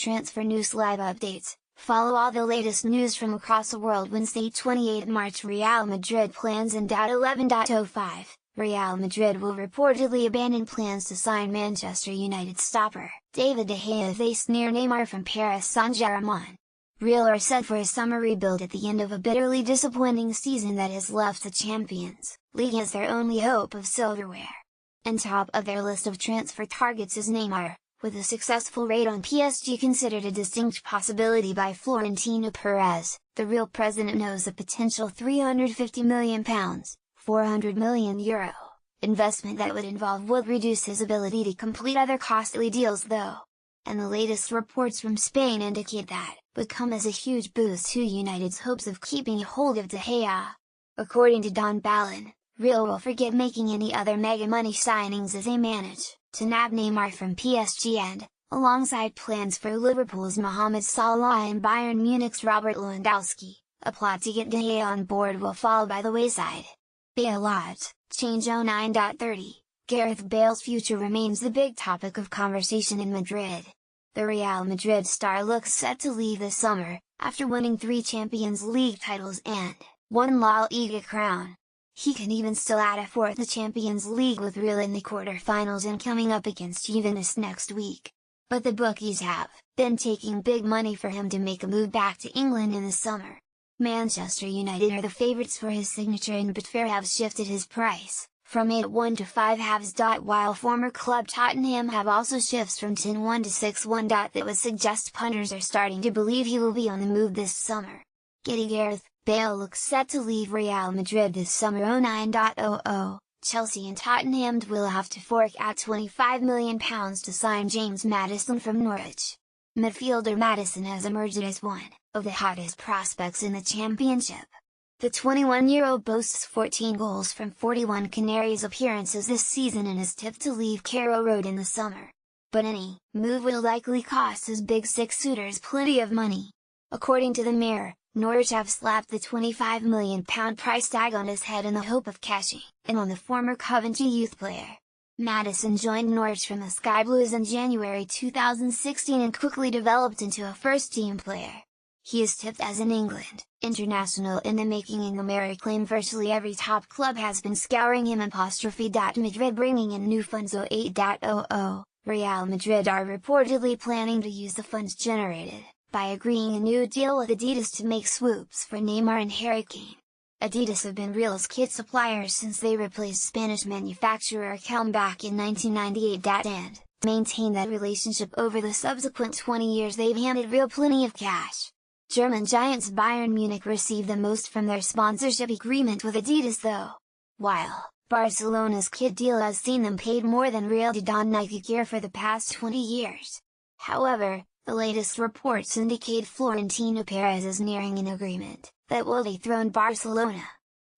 Transfer News Live Updates. Follow all the latest news from across the world. Wednesday, 28 March. Real Madrid plans in doubt. 11.05 Real Madrid will reportedly abandon plans to sign Manchester United stopper David De Gea if they snare Neymar from Paris Saint-Germain. Real are set for a summer rebuild at the end of a bitterly disappointing season that has left the Champions League as their only hope of silverware. And top of their list of transfer targets is Neymar, with a successful raid on PSG considered a distinct possibility by Florentino Perez. The Real president knows a potential £350 million, €400 million, investment that would reduce his ability to complete other costly deals though. And the latest reports from Spain indicate that would come as a huge boost to United's hopes of keeping a hold of De Gea. According to Don Balon, Real will forget making any other mega money signings as they manage to nab Neymar from PSG and, alongside plans for Liverpool's Mohamed Salah and Bayern Munich's Robert Lewandowski, a plot to get De Gea on board will fall by the wayside. Bailout, change. 09.30 Gareth Bale's future remains the big topic of conversation in Madrid. The Real Madrid star looks set to leave this summer, after winning 3 Champions League titles and 1 La Liga crown. He can even still add a 4th, the Champions League, with Real in the quarter-finals and coming up against Juventus next week. But the bookies have been taking big money for him to make a move back to England in the summer. Manchester United are the favourites for his signature and Betfair have shifted his price from 8-1 to 5.5. While former club Tottenham have also shifts from 10-1 to 6-1. That would suggest punters are starting to believe he will be on the move this summer. Gareth Bale looks set to leave Real Madrid this summer. 09.00 Chelsea and Tottenham will have to fork out £25 million to sign James Maddison from Norwich. Midfielder Maddison has emerged as one of the hottest prospects in the Championship. The 21-year-old boasts 14 goals from 41 Canaries appearances this season and is tipped to leave Carrow Road in the summer. But any move will likely cost his big six suitors plenty of money. According to the Mirror, Norwich have slapped the £25 million price tag on his head in the hope of cashing in on the former Coventry youth player. Maddison joined Norwich from the Sky Blues in January 2016 and quickly developed into a first-team player. He is tipped as an England international in the making, and the Mirror claim virtually every top club has been scouring him. Madrid bringing in new funds. 08.00 Real Madrid are reportedly planning to use the funds generated by agreeing a new deal with Adidas to make swoops for Neymar and Harry Kane. Adidas have been Real's kit suppliers since they replaced Spanish manufacturer Kelm back in 1998. And maintain that relationship over the subsequent 20 years they've handed Real plenty of cash. German giants Bayern Munich received the most from their sponsorship agreement with Adidas though. While Barcelona's kit deal has seen them paid more than Real to don Nike gear for the past 20 years. However, the latest reports indicate Florentino Perez is nearing an agreement that will dethrone Barcelona.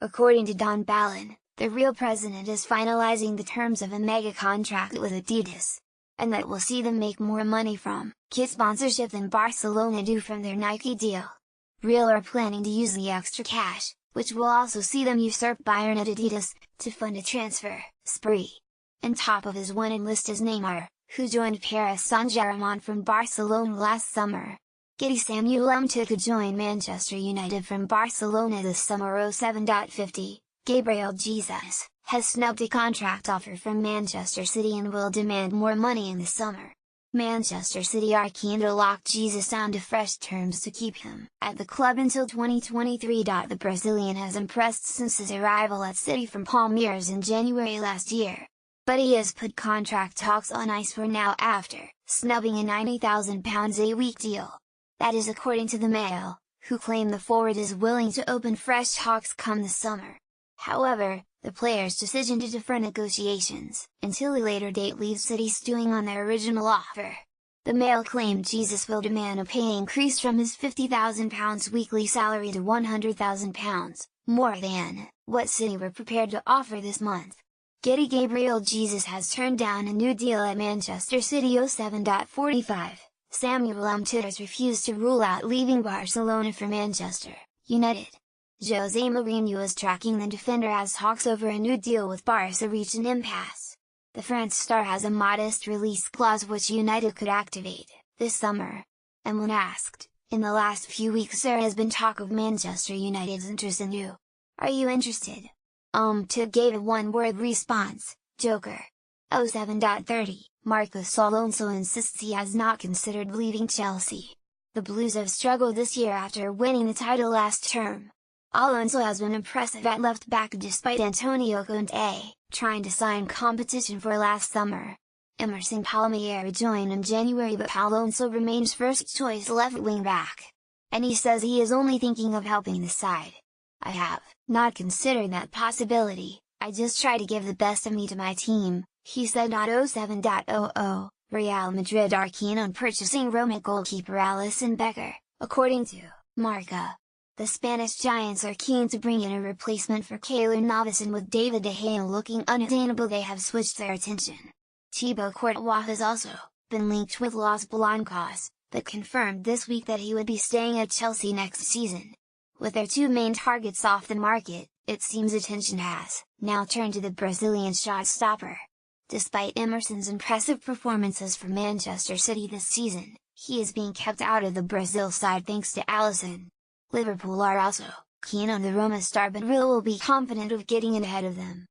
According to Don Balon, the Real president is finalizing the terms of a mega contract with Adidas, and that will see them make more money from kit sponsorship than Barcelona do from their Nike deal. Real are planning to use the extra cash, which will also see them usurp Bayern at Adidas, to fund a transfer spree. And top of his wanted list is Neymar, who joined Paris Saint-Germain from Barcelona last summer. Samuel Umtiti could join Manchester United from Barcelona this summer. 07.50 Gabriel Jesus has snubbed a contract offer from Manchester City and will demand more money in the summer. Manchester City are keen to lock Jesus onto fresh terms to keep him at the club until 2023. The Brazilian has impressed since his arrival at City from Palmeiras in January last year. But he has put contract talks on ice for now after snubbing a £90,000 a week deal. That is according to the Mail, who claim the forward is willing to open fresh talks come the summer. However, the player's decision to defer negotiations until a later date leaves City stewing on their original offer. The Mail claimed Jesus will demand a pay increase from his £50,000 weekly salary to £100,000, more than what City were prepared to offer this month. Gabriel Jesus has turned down a new deal at Manchester City. 07.45 Samuel Umtiti has refused to rule out leaving Barcelona for Manchester United. Jose Mourinho is tracking the defender as talks over a new deal with Barca reach an impasse. The France star has a modest release clause which United could activate this summer, And when asked, "In the last few weeks there has been talk of Manchester United's interest in you. Are you interested?" To gave a one-word response: "Joker." 07.30 Marcos Alonso insists he has not considered leaving Chelsea. The Blues have struggled this year after winning the title last term. Alonso has been impressive at left-back despite Antonio Conte trying to sign competition for last summer. Emerson Palmieri joined in January, but Alonso remains first-choice left wing-back. And he says he is only thinking of helping the side. "I have not considered that possibility, I just try to give the best of me to my team," he said. 07.00 Real Madrid are keen on purchasing Roma goalkeeper Alisson Becker, according to Marca. The Spanish giants are keen to bring in a replacement for Keylor Navas, and with David De Gea looking unattainable they have switched their attention. Thibaut Courtois has also been linked with Los Blancos, but confirmed this week that he would be staying at Chelsea next season. With their two main targets off the market, it seems attention has now turned to the Brazilian shot-stopper. Despite Emerson's impressive performances for Manchester City this season, he is being kept out of the Brazil side thanks to Alisson. Liverpool are also keen on the Roma star, but will be confident of getting in ahead of them.